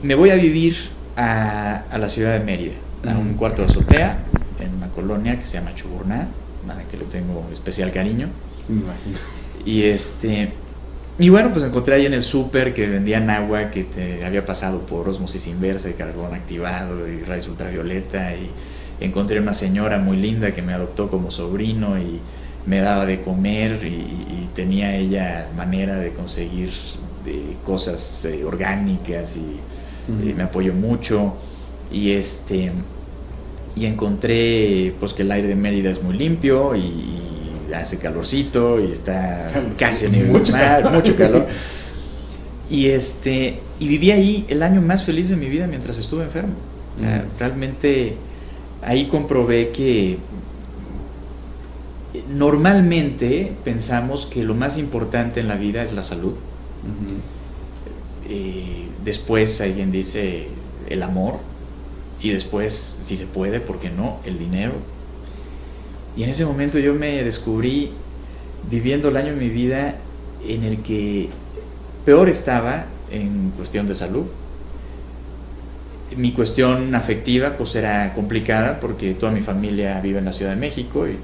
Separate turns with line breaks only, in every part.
Me voy a vivir a la ciudad de Mérida, a un cuarto de azotea, en una colonia que se llama Chuburná, a la que le tengo especial cariño.
Me imagino.
Y bueno, pues encontré ahí en el súper que vendían agua que te había pasado por ósmosis inversa y carbón activado y rayos ultravioleta, y encontré una señora muy linda que me adoptó como sobrino y me daba de comer, y tenía ella manera de conseguir cosas orgánicas, y me apoyó mucho. Y encontré pues que el aire de Mérida es muy limpio y hace calorcito y está casi a nivel del mar, mucho calor. Y viví ahí el año más feliz de mi vida mientras estuve enfermo. Realmente ahí comprobé que normalmente pensamos que lo más importante en la vida es la salud. Después alguien dice el amor, y después, si se puede, ¿por qué no?, el dinero. Y en ese momento yo me descubrí viviendo el año de mi vida en el que peor estaba en cuestión de salud. Mi cuestión afectiva pues era complicada porque toda mi familia vive en la Ciudad de México y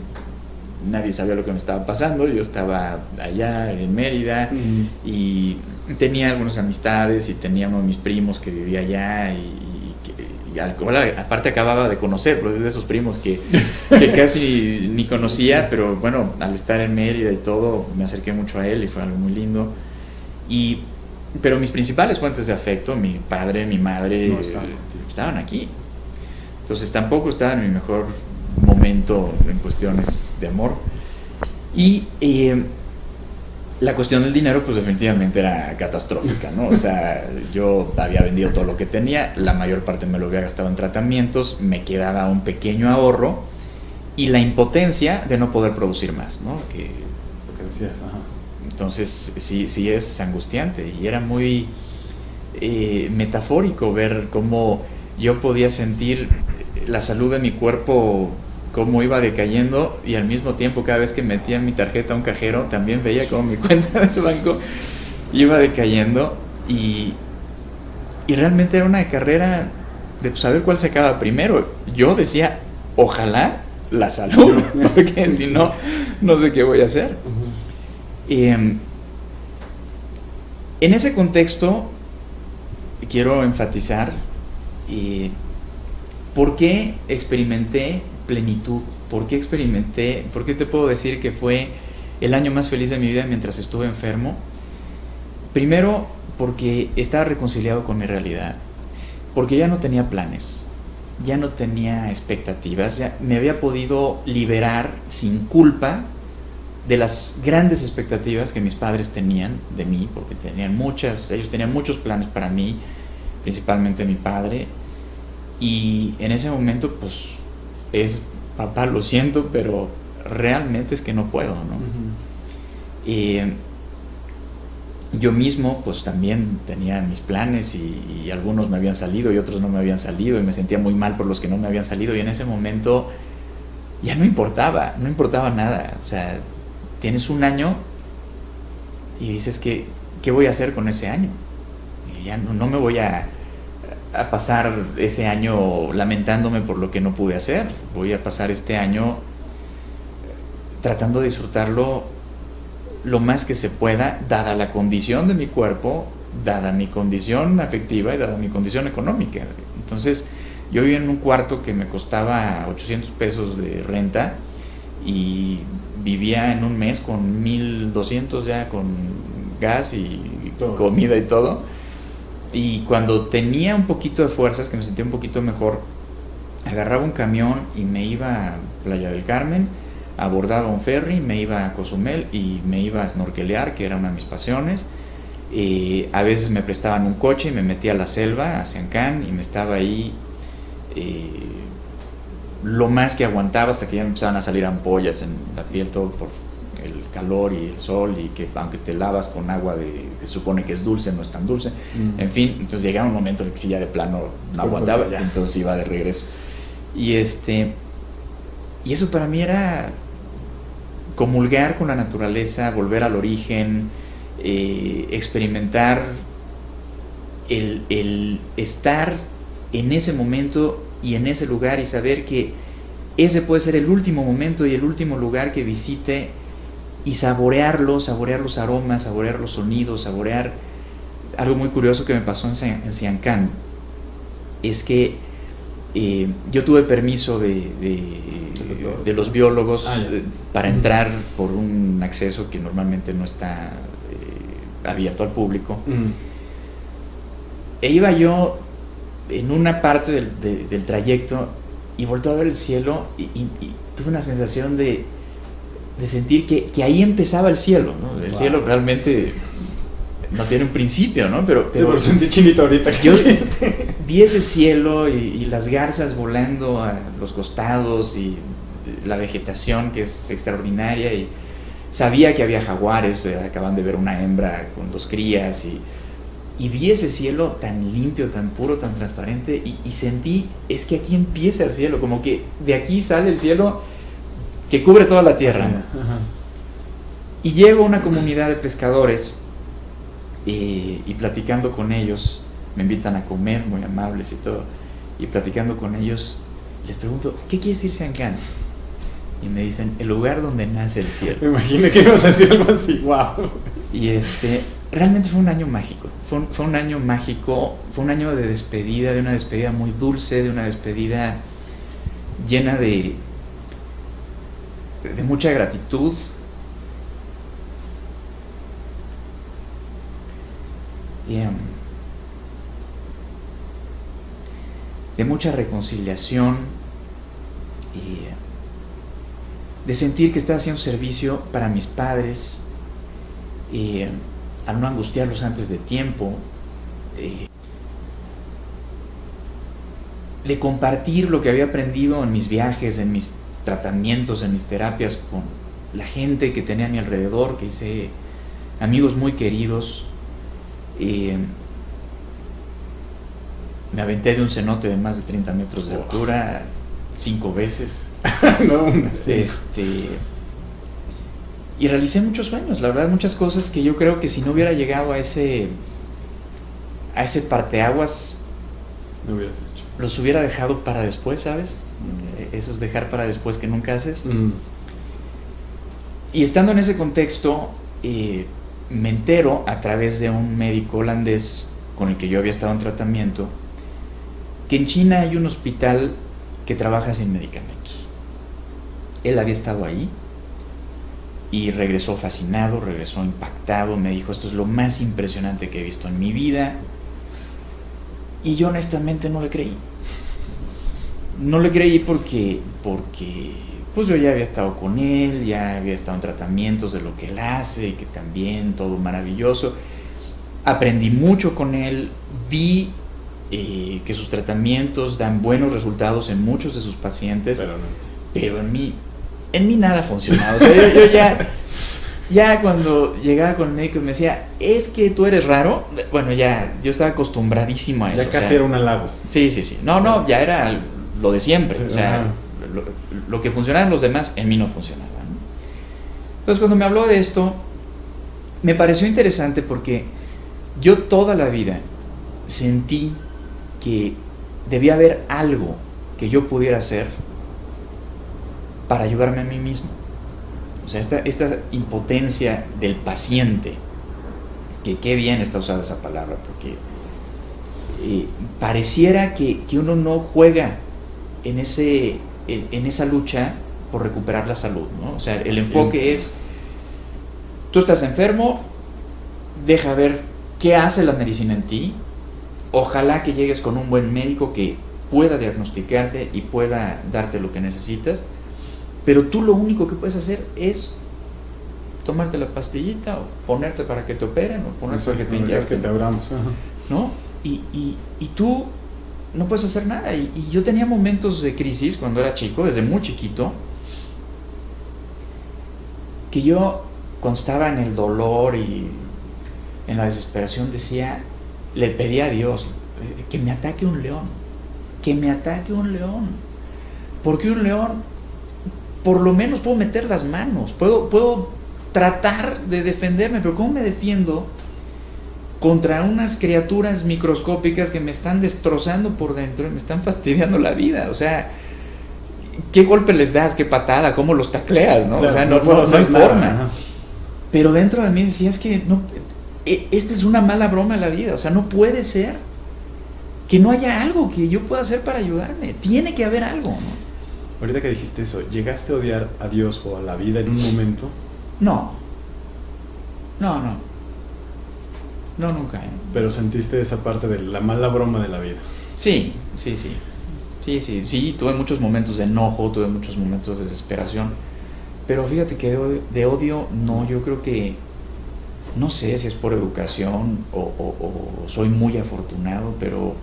nadie sabía lo que me estaba pasando. Yo estaba allá en Mérida y tenía algunas amistades, y tenía uno de mis primos que vivía allá, y aparte acababa de conocer, pero es de esos primos que casi ni conocía, pero bueno, al estar en Mérida y todo, me acerqué mucho a él y fue algo muy lindo. Pero mis principales fuentes de afecto, mi padre, mi madre, no estaban aquí. Entonces tampoco estaba en mi mejor momento en cuestiones de amor. Y la cuestión del dinero pues definitivamente era catastrófica, ¿no? O sea, yo había vendido todo lo que tenía, la mayor parte me lo había gastado en tratamientos, me quedaba un pequeño ahorro y la impotencia de no poder producir más, ¿no?
Lo que decías, ajá.
Entonces sí es angustiante, y era muy metafórico ver cómo yo podía sentir la salud de mi cuerpo, cómo iba decayendo, y al mismo tiempo cada vez que metía mi tarjeta a un cajero también veía cómo mi cuenta del banco iba decayendo, y realmente era una carrera de saber cuál se acaba primero. Yo decía, ojalá la salud, porque si no, no sé qué voy a hacer. En ese contexto quiero enfatizar por qué experimenté plenitud, por qué te puedo decir que fue el año más feliz de mi vida mientras estuve enfermo. Primero, porque estaba reconciliado con mi realidad, porque ya no tenía planes, ya no tenía expectativas, ya me había podido liberar sin culpa de las grandes expectativas que mis padres tenían de mí, porque ellos tenían muchos planes para mí, principalmente mi padre. Y en ese momento pues papá, lo siento, pero realmente es que no puedo, ¿no? Yo mismo pues también tenía mis planes, y algunos me habían salido y otros no me habían salido, y me sentía muy mal por los que no me habían salido, y en ese momento ya no importaba nada. O sea, tienes un año y dices que ¿qué voy a hacer con ese año? Y ya no me voy a pasar ese año lamentándome por lo que no pude hacer. Voy a pasar este año tratando de disfrutarlo lo más que se pueda, dada la condición de mi cuerpo, dada mi condición afectiva y dada mi condición económica. Entonces yo vivía en un cuarto que me costaba 800 pesos de renta, y vivía en un mes con 1,200 ya, con gas y comida y todo. Y cuando tenía un poquito de fuerzas, que me sentía un poquito mejor, agarraba un camión y me iba a Playa del Carmen, abordaba un ferry, me iba a Cozumel y me iba a snorkelear, que era una de mis pasiones. A veces me prestaban un coche y me metía a la selva, a Siancán, y me estaba ahí lo más que aguantaba, hasta que ya me empezaban a salir ampollas en la piel, todo por el calor y el sol, y que aunque te lavas con agua que se supone que es dulce, no es tan dulce. En fin, entonces llegaba un momento en el que sí, ya de plano no aguantaba, entonces iba de regreso. Y eso para mí era comulgar con la naturaleza, volver al origen, experimentar el estar en ese momento y en ese lugar y saber que ese puede ser el último momento y el último lugar que visite, y saborear los aromas, saborear los sonidos, saborear. Algo muy curioso que me pasó en Siancán es que yo tuve permiso de los biólogos para entrar por un acceso que normalmente no está abierto al público. E iba yo en una parte del trayecto y volteé a ver el cielo y tuve una sensación de sentir que ahí empezaba el cielo, ¿no? El cielo realmente no tiene un principio, ¿no? Pero
sentí chinito ahorita que
yo vi ese cielo y las garzas volando a los costados y la vegetación que es extraordinaria, y sabía que había jaguares, acaban de ver una hembra con 2 crías, y vi ese cielo tan limpio, tan puro, tan transparente, y sentí, es que aquí empieza el cielo, como que de aquí sale el cielo que cubre toda la tierra.
Ajá.
Y llego a una comunidad de pescadores y platicando con ellos, me invitan a comer, muy amables y todo, y platicando con ellos les pregunto, ¿qué quiere decir Siancán? Y me dicen, el lugar donde nace el cielo.
Me imaginé que ibas a decir algo así, wow.
Y realmente fue un año mágico, fue un año mágico, fue un año de despedida, de una despedida muy dulce, de una despedida llena de mucha gratitud, de mucha reconciliación, de sentir que estaba haciendo servicio para mis padres, al no angustiarlos antes de tiempo, de compartir lo que había aprendido en mis viajes, en mis tratamientos, en mis terapias, con la gente que tenía a mi alrededor, que hice amigos muy queridos. Me aventé de un cenote de más de 30 metros de altura 5 veces.
No,
y realicé muchos sueños, la verdad, muchas cosas que yo creo que si no hubiera llegado a ese parteaguas,
no hubieras hecho.
Los hubiera dejado para después, ¿sabes? Eso es dejar para después que nunca haces. Y estando en ese contexto, me entero a través de un médico holandés con el que yo había estado en tratamiento, que en China hay un hospital que trabaja sin medicamentos. Él había estado ahí y regresó fascinado, regresó impactado, me dijo, esto es lo más impresionante que he visto en mi vida. Y yo honestamente no le creí. No le creí porque pues yo ya había estado con él, ya había estado en tratamientos de lo que él hace, y que también todo maravilloso. Aprendí mucho con él, vi que sus tratamientos dan buenos resultados en muchos de sus pacientes, pero en mí nada funcionaba. O sea, yo ya cuando llegaba con el médico y me decía, es que tú eres raro, bueno, ya yo estaba acostumbradísimo a eso.
Ya casi era un halago.
Sí. No, ya era lo de siempre. O sea, lo que funcionaba en los demás, en mí no funcionaba, ¿no? Entonces, cuando me habló de esto, me pareció interesante porque yo toda la vida sentí que debía haber algo que yo pudiera hacer para ayudarme a mí mismo. O sea, esta impotencia del paciente, que qué bien está usada esa palabra, porque pareciera que uno no juega en esa lucha por recuperar la salud, ¿no? O sea, el enfoque es, tú estás enfermo, deja ver qué hace la medicina en ti, ojalá que llegues con un buen médico que pueda diagnosticarte y pueda darte lo que necesitas, pero tú lo único que puedes hacer es tomarte la pastillita o ponerte para que te operen o ponerte para que te inyecten,
que te abramos,
¿no? Y tú no puedes hacer nada. Y yo tenía momentos de crisis cuando era chico, desde muy chiquito, que yo, cuando estaba en el dolor y en la desesperación, le pedía a Dios que me ataque un león, porque un león por lo menos puedo meter las manos, puedo tratar de defenderme, pero ¿cómo me defiendo contra unas criaturas microscópicas que me están destrozando por dentro y me están fastidiando la vida. O sea, ¿qué golpe les das? ¿Qué patada? ¿Cómo los tacleas? ¿No?
Claro,
O sea,
no
no hay
nada.
forma.
Ajá.
Pero dentro de mí decía, es que no, esta es una mala broma en la vida. O sea, no puede ser que no haya algo que yo pueda hacer para ayudarme. Tiene que haber algo, ¿no?
Ahorita que dijiste eso, ¿llegaste a odiar a Dios o a la vida en un momento?
No, nunca.
Pero sentiste esa parte de la mala broma de la vida.
Sí, tuve muchos momentos de enojo, tuve muchos momentos de desesperación, pero fíjate que de odio no, yo creo que, no sé si es por educación o soy muy afortunado, pero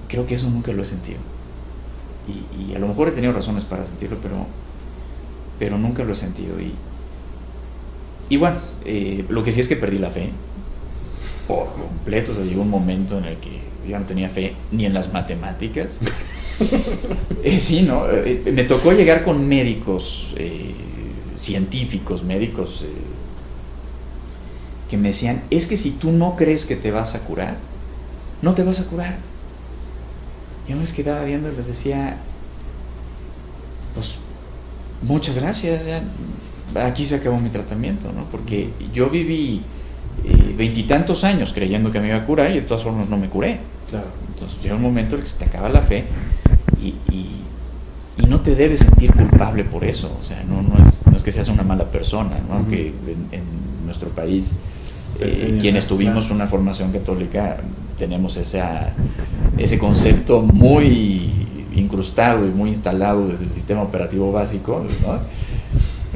creo que eso nunca lo he sentido. Y a lo mejor he tenido razones para sentirlo, pero nunca lo he sentido. Y bueno, lo que sí es que perdí la fe por completo. O sea, llegó un momento en el que ya no tenía fe ni en las matemáticas. Sí, ¿no? Me tocó llegar con médicos, científicos, médicos que me decían, es que si tú no crees que te vas a curar, no te vas a curar. Yo me quedaba viendo y les decía, pues muchas gracias, ya aquí se acabó mi tratamiento, ¿no? Porque yo viví 20 y tantos años creyendo que me iba a curar y de todas formas no me curé.
Claro.
Entonces llega un momento en el que se te acaba la fe y no te debes sentir culpable por eso. O sea, no es que seas una mala persona, ¿no?
Uh-huh.
Que en nuestro país, quienes
claro,
tuvimos una formación católica, tenemos ese concepto muy incrustado y muy instalado desde el sistema operativo básico, ¿no?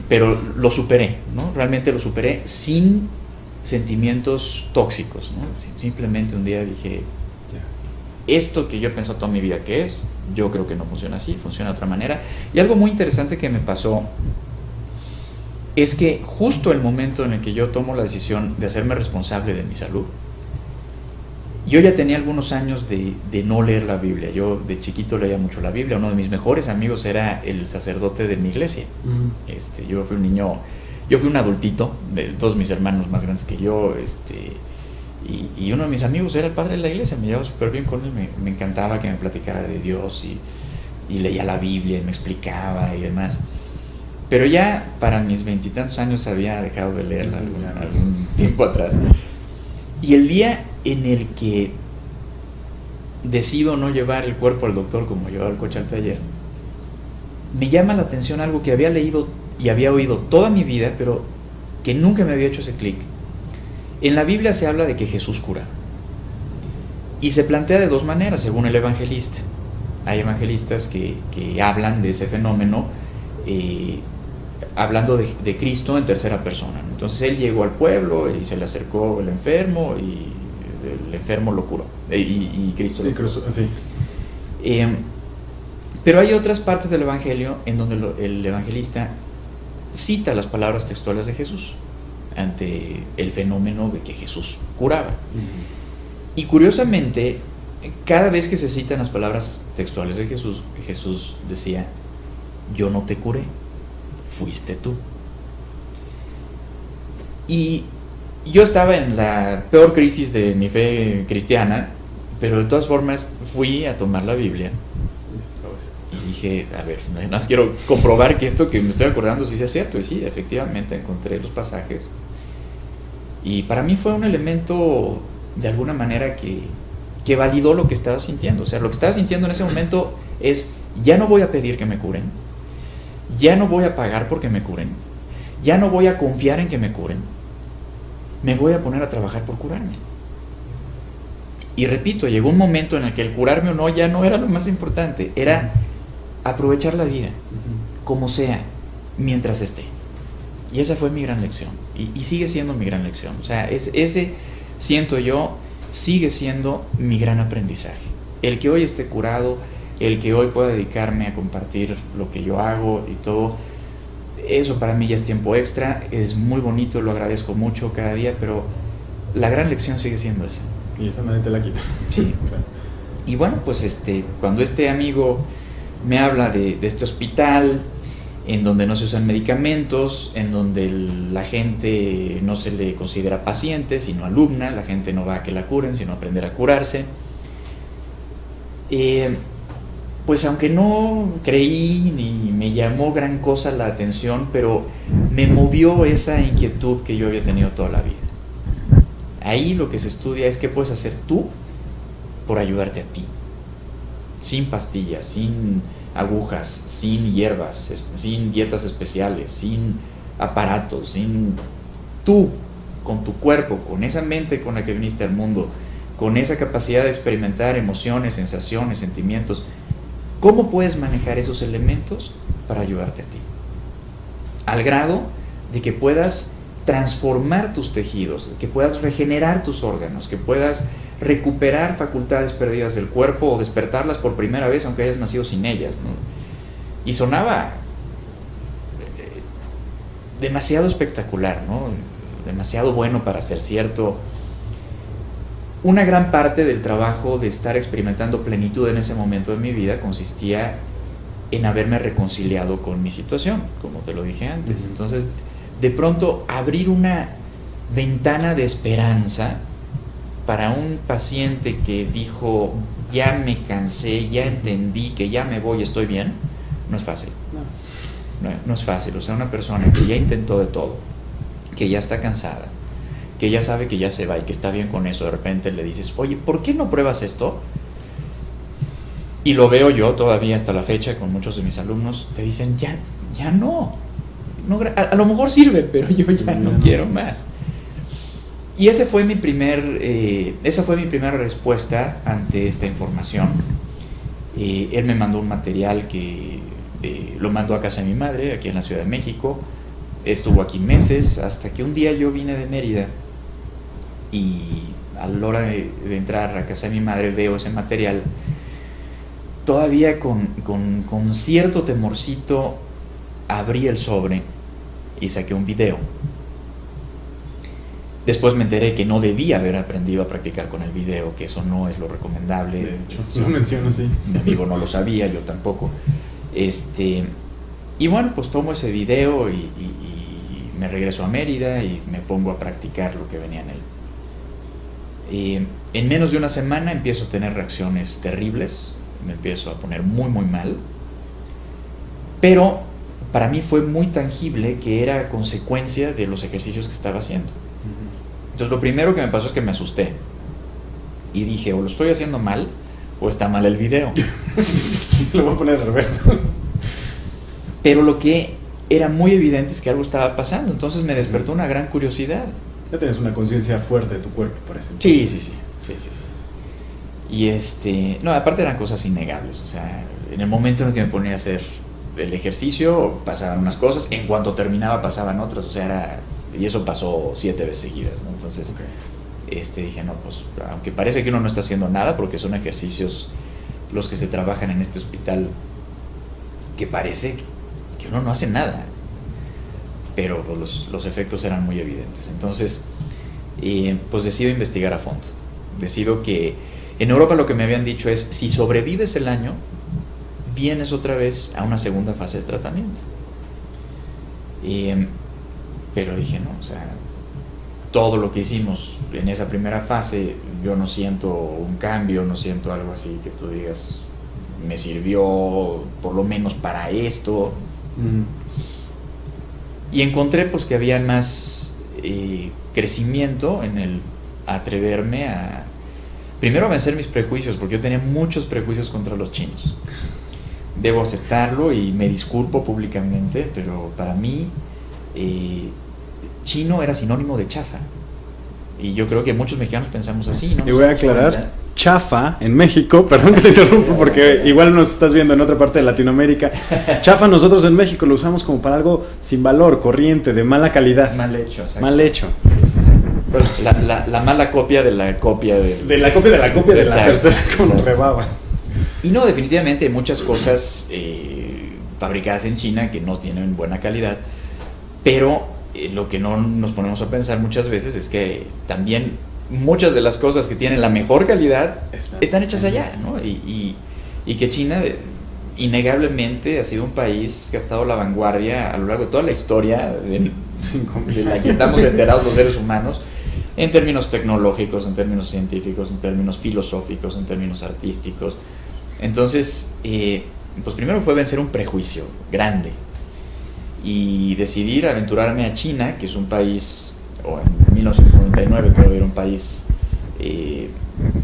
Pero lo superé, ¿no? Realmente lo superé sin sentimientos tóxicos, ¿no? Simplemente un día dije, esto que yo he pensado toda mi vida que es, yo creo que no funciona así, funciona de otra manera. Y algo muy interesante que me pasó es que justo el momento en el que yo tomo la decisión de hacerme responsable de mi salud, yo ya tenía algunos años de no leer la Biblia. Yo de chiquito leía mucho la Biblia. Uno de mis mejores amigos era el sacerdote de mi iglesia.
Uh-huh.
Yo fui un adultito, de todos mis hermanos más grandes que yo, y uno de mis amigos era el padre de la iglesia. Me llevaba súper bien con él, me encantaba que me platicara de Dios y leía la Biblia y me explicaba y demás. Pero ya para mis 20 y tantos años había dejado de leerla algún tiempo atrás. Y el día en el que decido no llevar el cuerpo al doctor como llevaba el coche al taller, me llama la atención algo que había leído y había oído toda mi vida, pero que nunca me había hecho ese clic. En la Biblia se habla de que Jesús cura. Y se plantea de dos maneras, según el evangelista. Hay evangelistas que hablan de ese fenómeno hablando de Cristo en tercera persona. Entonces él llegó al pueblo y se le acercó el enfermo y el enfermo lo curó. Y Cristo lo curó.
Sí.
Pero hay otras partes del evangelio en donde el evangelista cita las palabras textuales de Jesús ante el fenómeno de que Jesús curaba.
Uh-huh.
Y curiosamente, cada vez que se citan las palabras textuales de Jesús, Jesús decía, yo no te curé, fuiste tú. Y yo estaba en la peor crisis de mi fe cristiana, pero de todas formas fui a tomar la Biblia y dije, a ver, nada más quiero comprobar que esto que me estoy acordando sí sea cierto. Y sí, efectivamente encontré los pasajes y para mí fue un elemento de alguna manera que validó lo que estaba sintiendo. O sea, lo que estaba sintiendo en ese momento es, ya no voy a pedir que me curen, ya no voy a pagar porque me curen, ya no voy a confiar en que me curen, me voy a poner a trabajar por curarme. Y repito, llegó un momento en el que el curarme o no ya no era lo más importante, era aprovechar la vida, como sea, mientras esté. Y esa fue mi gran lección, y sigue siendo mi gran lección. O sea, ese, siento yo, sigue siendo mi gran aprendizaje. El que hoy esté curado, el que hoy pueda dedicarme a compartir lo que yo hago y todo, eso para mí ya es tiempo extra, es muy bonito, lo agradezco mucho cada día, pero la gran lección sigue siendo esa.
Y esa nadie te la quita.
Sí.
Claro.
Y bueno, pues cuando este amigo me habla de este hospital, en donde no se usan medicamentos, en donde la gente no se le considera paciente, sino alumna, la gente no va a que la curen, sino a aprender a curarse. Pues aunque no creí ni me llamó gran cosa la atención, pero me movió esa inquietud que yo había tenido toda la vida. Ahí lo que se estudia es qué puedes hacer tú por ayudarte a ti, sin pastillas, sin agujas, sin hierbas, sin dietas especiales, sin aparatos, sin tú, con tu cuerpo, con esa mente con la que viniste al mundo, con esa capacidad de experimentar emociones, sensaciones, sentimientos. ¿Cómo puedes manejar esos elementos para ayudarte a ti? Al grado de que puedas transformar tus tejidos, que puedas regenerar tus órganos, que puedas recuperar facultades perdidas del cuerpo o despertarlas por primera vez aunque hayas nacido sin ellas, ¿no? Y sonaba demasiado espectacular, ¿no? Demasiado bueno para ser cierto. Una gran parte del trabajo de estar experimentando plenitud en ese momento de mi vida consistía en haberme reconciliado con mi situación, como te lo dije antes. Entonces, de pronto, abrir una ventana de esperanza para un paciente que dijo, ya me cansé, ya entendí que ya me voy, estoy bien, no es fácil. No es fácil. O sea, una persona que ya intentó de todo, que ya está cansada, que ya sabe que ya se va y que está bien con eso, de repente le dices, oye, ¿por qué no pruebas esto? Y lo veo yo todavía hasta la fecha con muchos de mis alumnos, te dicen, ya no, a lo mejor sirve, pero yo ya no quiero más. Y esa fue mi primera respuesta ante esta información. Él me mandó un material que lo mandó a casa de mi madre, aquí en la Ciudad de México. Estuvo aquí meses, hasta que un día yo vine de Mérida y a la hora de entrar a casa de mi madre veo ese material. Todavía con cierto temorcito abrí el sobre y saqué un video. Después me enteré que no debía haber aprendido a practicar con el video, que eso no es lo recomendable.
De hecho, lo menciono así.
Mi amigo no lo sabía, yo tampoco. Y bueno, pues tomo ese video y me regreso a Mérida y me pongo a practicar lo que venía en él. En menos de una semana empiezo a tener reacciones terribles, me empiezo a poner muy muy mal, pero para mí fue muy tangible que era consecuencia de los ejercicios que estaba haciendo. Entonces lo primero que me pasó es que me asusté y dije, o lo estoy haciendo mal o está mal el video.
Lo voy a poner al revés.
Pero lo que era muy evidente es que algo estaba pasando, entonces me despertó una gran curiosidad.
Ya tienes una conciencia fuerte de tu cuerpo, parece.
Sí. Y no, aparte eran cosas innegables, o sea, en el momento en el que me ponía a hacer el ejercicio pasaban unas cosas, en cuanto terminaba pasaban otras, o sea, y eso pasó 7 veces seguidas, ¿no? Entonces, dije, no, pues, aunque parece que uno no está haciendo nada, porque son ejercicios los que se trabajan en este hospital, que parece que uno no hace nada, pero los efectos eran muy evidentes. Entonces, pues decido investigar a fondo. Decido que en Europa lo que me habían dicho es, si sobrevives el año, vienes otra vez a una segunda fase de tratamiento. Pero dije, no, o sea, todo lo que hicimos en esa primera fase, yo no siento un cambio, no siento algo así que tú digas, me sirvió por lo menos para esto. Y encontré pues que había más crecimiento en el atreverme a primero vencer mis prejuicios, porque yo tenía muchos prejuicios contra los chinos. Debo aceptarlo y me disculpo públicamente, pero para mí chino era sinónimo de chafa. Y yo creo que muchos mexicanos pensamos así, ¿no?
Y voy a aclarar, chafa en México, perdón que te interrumpo porque igual nos estás viendo en otra parte de Latinoamérica. Chafa nosotros en México lo usamos como para algo sin valor, corriente, de mala calidad.
Mal hecho, exacto.
Mal hecho.
Sí. La mala copia de la copia
de la copia de la copia de la tercera con rebaba.
Y no, definitivamente hay muchas cosas fabricadas en China que no tienen buena calidad, pero lo que no nos ponemos a pensar muchas veces es que también muchas de las cosas que tienen la mejor calidad están hechas allá, ¿no? Y que China innegablemente ha sido un país que ha estado a la vanguardia a lo largo de toda la historia de la que estamos enterados los seres humanos, en términos tecnológicos, en términos científicos, en términos filosóficos, en términos artísticos. Entonces, pues primero fue vencer un prejuicio grande y decidir aventurarme a China, que es un país, o en 1999 todavía era un país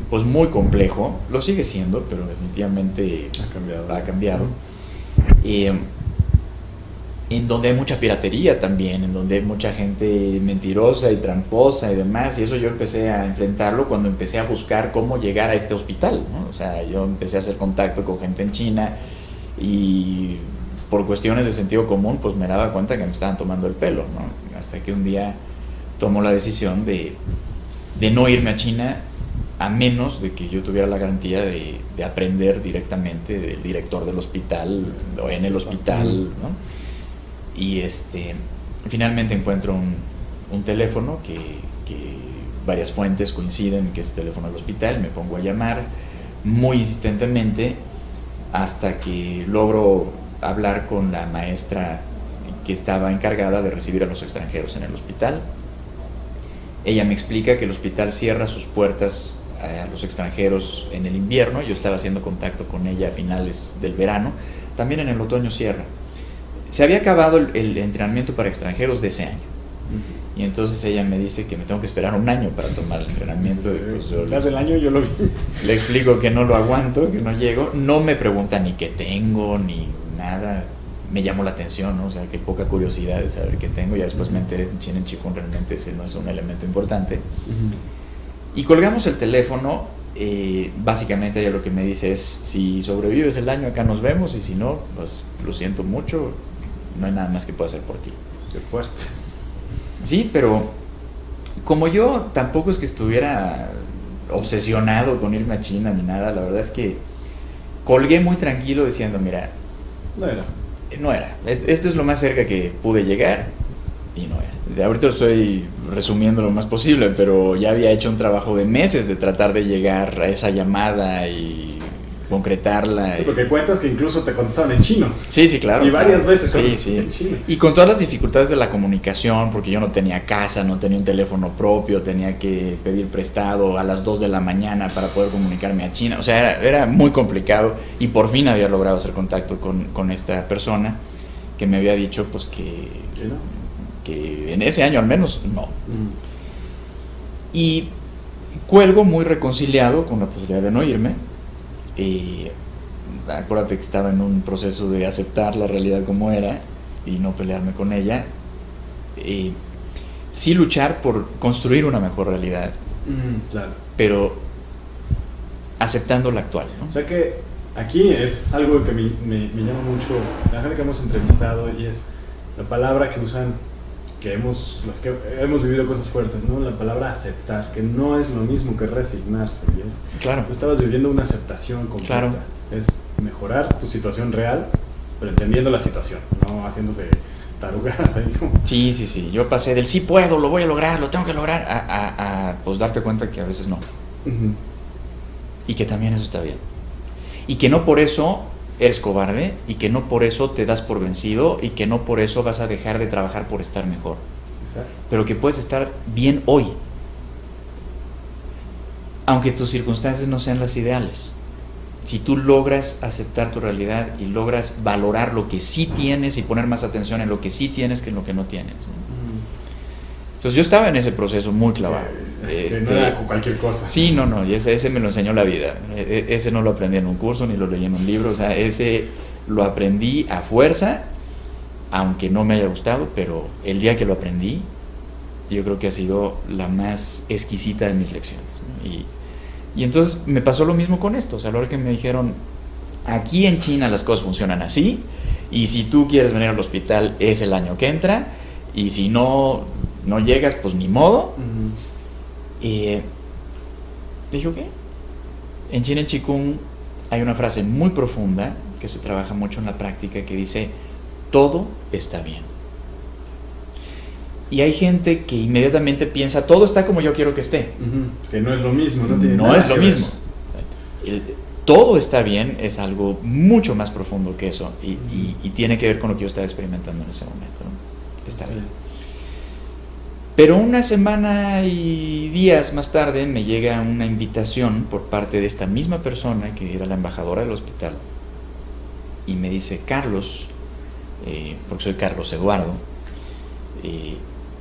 pues muy complejo, lo sigue siendo, pero definitivamente ha cambiado. En donde hay mucha piratería también, en donde hay mucha gente mentirosa y tramposa y demás, y eso yo empecé a enfrentarlo cuando empecé a buscar cómo llegar a este hospital, ¿no? O sea, yo empecé a hacer contacto con gente en China y por cuestiones de sentido común pues me daba cuenta que me estaban tomando el pelo, ¿no? Hasta que un día tomo la decisión de no irme a China a menos de que yo tuviera la garantía de aprender directamente del director del hospital o en el hospital, ¿no? Y finalmente encuentro un teléfono que varias fuentes coinciden que es el teléfono del hospital. Me pongo a llamar muy insistentemente hasta que logro hablar con la maestra que estaba encargada de recibir a los extranjeros en el hospital. Ella me explica que el hospital cierra sus puertas a los extranjeros en el invierno. Yo estaba haciendo contacto con ella a finales del verano. También en el otoño cierra. Se había acabado el entrenamiento para extranjeros de ese año. Y entonces ella me dice que me tengo que esperar un año para tomar el entrenamiento.
Sí,
pues yo
del año yo lo vi.
Le explico que no lo aguanto, que no llego. No me pregunta ni qué tengo, ni nada. Me llamó la atención, ¿no? O sea, qué poca curiosidad de saber qué tengo. Ya después me enteré que China en Chikung realmente ese no es un elemento importante. Y colgamos el teléfono. Básicamente ella lo que me dice es: si sobrevives el año acá nos vemos, y si no, pues lo siento mucho, no hay nada más que pueda hacer por ti.
Qué fuerte.
Sí, pero como yo tampoco es que estuviera obsesionado con irme a China ni nada, la verdad es que colgué muy tranquilo diciendo, mira, no era. Esto es lo más cerca que pude llegar y no era. De ahorita lo estoy resumiendo lo más posible, pero ya había hecho un trabajo de meses de tratar de llegar a esa llamada y concretarla.
Sí, porque cuentas que incluso te contestaban en chino.
Sí, sí, claro.
Y varias veces
sí.
en chino.
Y con todas las dificultades de la comunicación, porque yo no tenía casa, no tenía un teléfono propio, tenía que pedir prestado a las 2 de la mañana para poder comunicarme a China. O sea, era muy complicado, y por fin había logrado hacer contacto con esta persona que me había dicho pues que en ese año al menos no. Y cuelgo muy reconciliado con la posibilidad de no irme. Acuérdate que estaba en un proceso de aceptar la realidad como era y no pelearme con ella, sí luchar por construir una mejor realidad,
claro,
pero aceptando la actual, ¿no?
O sea que aquí es algo que me llama mucho la gente que hemos entrevistado, y es la palabra que usan, los que hemos vivido cosas fuertes, ¿no? La palabra aceptar, que no es lo mismo que resignarse. Y es,
claro.
Tú estabas viviendo una aceptación completa.
Claro.
Es mejorar tu situación real, pero entendiendo la situación, no haciéndose tarugas ahí como...
Sí. Yo pasé del sí puedo, lo voy a lograr, lo tengo que lograr, a pues darte cuenta que a veces no. Y que también eso está bien. Y que no por eso eres cobarde, y que no por eso te das por vencido, y que no por eso vas a dejar de trabajar por estar mejor.
Exacto.
Pero que puedes estar bien hoy, aunque tus circunstancias no sean las ideales. Si tú logras aceptar tu realidad y logras valorar lo que sí tienes y poner más atención en lo que sí tienes que en lo que no tienes, ¿no? Entonces yo estaba en ese proceso muy clavado.
Que no era con cualquier cosa.
Sí, no, y ese me lo enseñó la vida. Ese no lo aprendí en un curso ni lo leí en un libro. O sea, ese lo aprendí a fuerza, aunque no me haya gustado, pero el día que lo aprendí, yo creo que ha sido la más exquisita de mis lecciones, ¿no? Y entonces me pasó lo mismo con esto. O sea, a la hora que me dijeron, aquí en China las cosas funcionan así, y si tú quieres venir al hospital es el año que entra, y si no llegas, pues ni modo. Dije, ok. En China en Chikung hay una frase muy profunda que se trabaja mucho en la práctica, que dice: todo está bien. Y hay gente que inmediatamente piensa, todo está como yo quiero que esté.
Que no es lo mismo,
no es lo mismo. todo está bien, es algo mucho más profundo que eso y tiene que ver con lo que yo estaba experimentando en ese momento, ¿no? Está bien. Pero una semana y días más tarde me llega una invitación por parte de esta misma persona que era la embajadora del hospital y me dice: Carlos, porque soy Carlos Eduardo,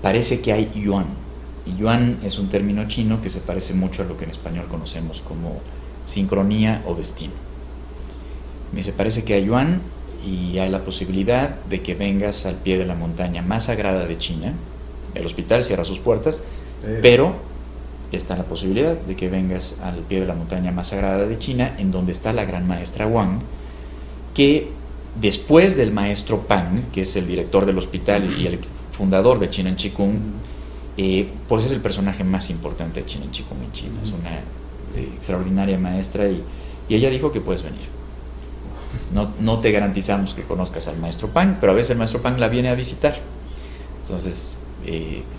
parece que hay yuan. Y yuan es un término chino que se parece mucho a lo que en español conocemos como sincronía o destino. Me dice: parece que hay yuan y hay la posibilidad de que vengas al pie de la montaña más sagrada de China. El hospital cierra sus puertas, pero está la posibilidad de que vengas al pie de la montaña más sagrada de China, en donde está la gran maestra Wang, que después del maestro Pan, que es el director del hospital y el fundador de China en Chikung, pues es el personaje más importante de China en Chikung en China. Es una extraordinaria maestra y ella dijo que puedes venir. No te garantizamos que conozcas al maestro Pan, pero a veces el maestro Pan la viene a visitar. Entonces,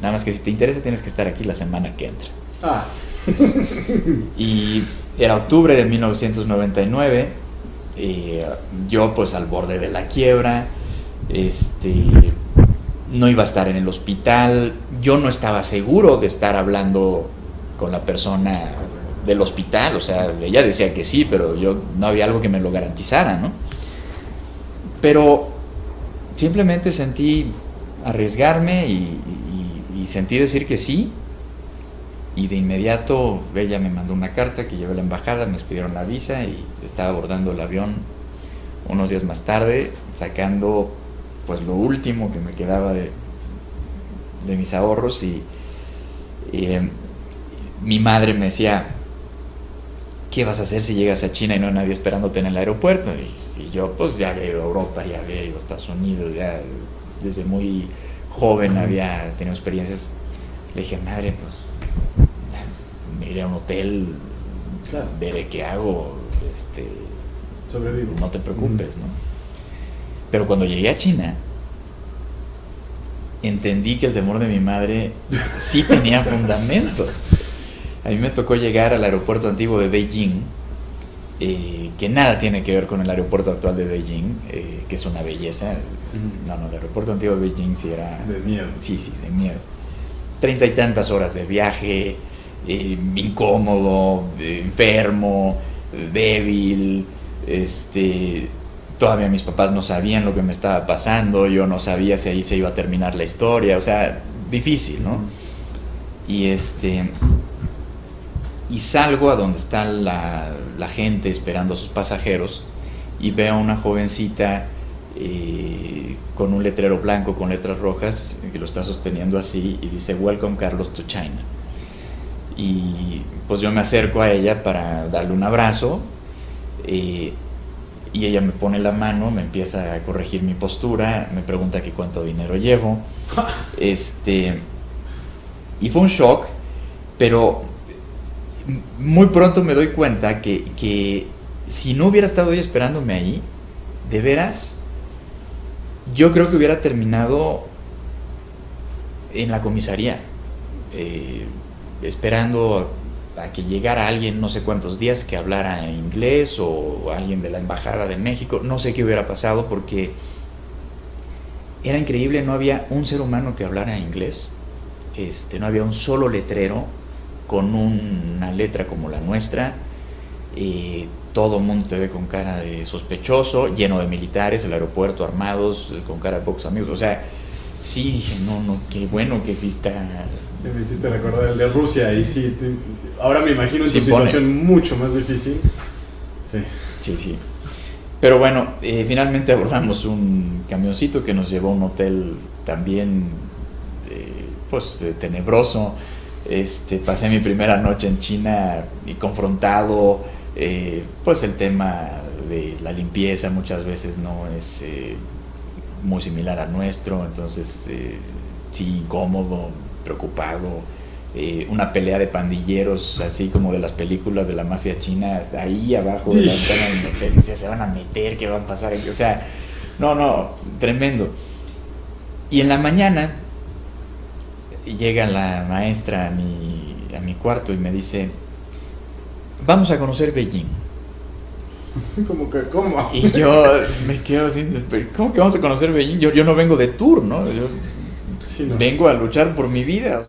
nada más que si te interesa tienes que estar aquí la semana que entra. Y era octubre de 1999, yo pues al borde de la quiebra, no iba a estar en el hospital, yo no estaba seguro de estar hablando con la persona del hospital, o sea, ella decía que sí, pero yo no había algo que me lo garantizara, ¿no? Pero simplemente sentí arriesgarme y sentí decir que sí, y de inmediato ella me mandó una carta que llevé a la embajada, me expidieron la visa y estaba abordando el avión unos días más tarde, sacando pues lo último que me quedaba de mis ahorros y mi madre me decía: ¿qué vas a hacer si llegas a China y no hay nadie esperándote en el aeropuerto? Y yo pues ya había ido a Europa, ya había ido a Estados Unidos, ya desde muy joven había tenido experiencias. Le dije: madre, pues me iré a un hotel, claro, veré qué hago,
sobrevivo,
no te preocupes, ¿no? Pero cuando llegué a China entendí que el temor de mi madre sí tenía fundamento. A mí me tocó llegar al aeropuerto antiguo de Beijing, que nada tiene que ver con el aeropuerto actual de Beijing, que es una belleza. No, el aeropuerto antiguo de Beijing sí era...
de miedo.
Sí, de miedo. 30 y tantas horas de viaje, incómodo, enfermo, débil, todavía mis papás no sabían lo que me estaba pasando, yo no sabía si ahí se iba a terminar la historia, o sea, difícil, ¿no? Y salgo a donde está la gente esperando a sus pasajeros y veo a una jovencita con un letrero blanco con letras rojas que lo está sosteniendo así y dice: Welcome Carlos to China. Y pues yo me acerco a ella para darle un abrazo y ella me pone la mano, me empieza a corregir mi postura, me pregunta que cuánto dinero llevo, y fue un shock, pero muy pronto me doy cuenta que si no hubiera estado ella esperándome ahí, de veras, yo creo que hubiera terminado en la comisaría, esperando a que llegara alguien, no sé cuántos días, que hablara inglés, o alguien de la embajada de México, no sé qué hubiera pasado, porque era increíble, no había un ser humano que hablara inglés, no había un solo letrero con una letra como la nuestra, todo el mundo te ve con cara de sospechoso, lleno de militares, el aeropuerto armados, con cara de pocos amigos, o sea, sí, dije, no, qué bueno que sí está.
Me hiciste recordar el de Rusia, y sí, ahora me imagino en tu situación mucho más difícil.
Sí. Pero bueno, finalmente abordamos un camioncito que nos llevó a un hotel también, tenebroso. Pasé mi primera noche en China y confrontado, pues el tema de la limpieza muchas veces no es muy similar a nuestro, entonces sí, incómodo, preocupado, una pelea de pandilleros así como de las películas de la mafia china ahí abajo de la ventana del hotel, se van a meter, ¿qué va a pasar aquí? O sea, no, tremendo. Y en la mañana llega la maestra a mi cuarto y me dice: vamos a conocer Beijing.
Como que, ¿cómo?
Y yo me quedo así, ¿cómo que vamos a conocer Beijing? Yo no vengo de tour, ¿no? Yo
Sí, no.
vengo a luchar por mi vida.